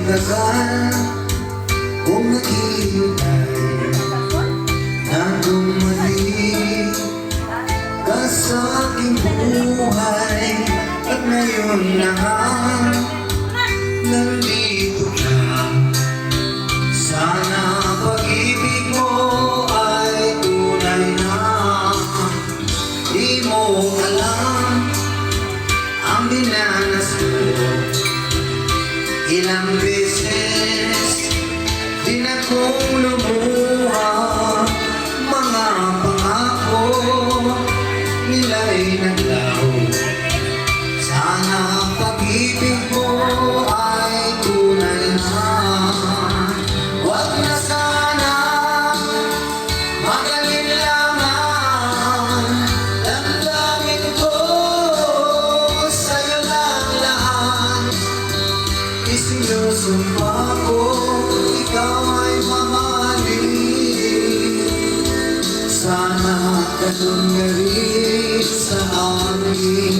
dasal kung naghihintay na bumalik ka sa aking buhay. At ngayon na nandito ka, sana pag-ibig mo ay tunay na. Di mo alam ang dinanas ko, ilang beses din akong lumuha. Mga pangako nila'y naglaho, sana pag-ibig mo ay tunay na. Wag na sana mag-alinlangan, damdamin ko sa'yo lang lahat. Isinusumpa ko, ikaw ay mamahalin. Sana ganun nga rin sa amin.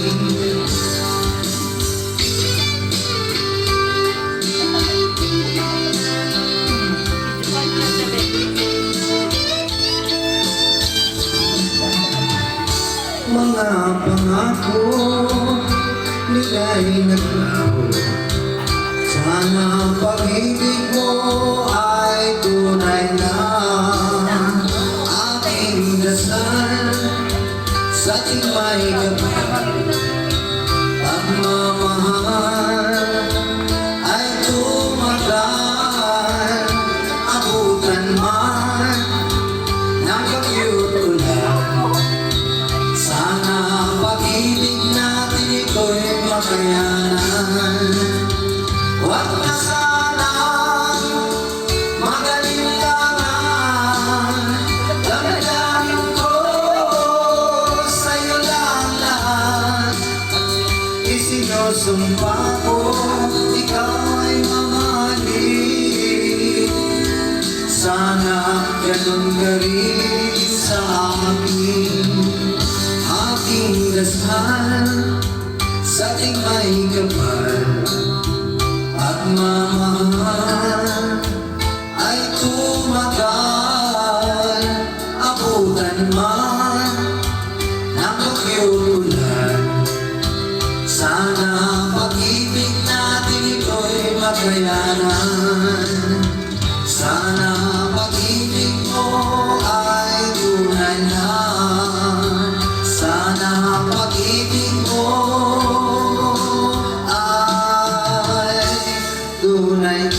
Mga pangako nila'y naglaho, sana pag-ibig mo ay tunay na. Aking dasal sa ating may kapal, pagmamahal ay tumagal. Abutan man ng kakyut ulan, sana pag-ibig natin ito'y makayanan. Wag na sana mag-alinlangan, damdamin ko sa'yo lang lahat. Isinusumpa ko, ikaw ay mamahalin. Sana ganun ka rin sa akin. Aking dasal sa ating may kapal, pagmamahal ay tumagal. Abutan man ng kakyut ulan, sana pag-ibig natin ito'y makayanan. Sana pag-ibig mo ay tunay na. Sana pag-ibig mo ay tunay na.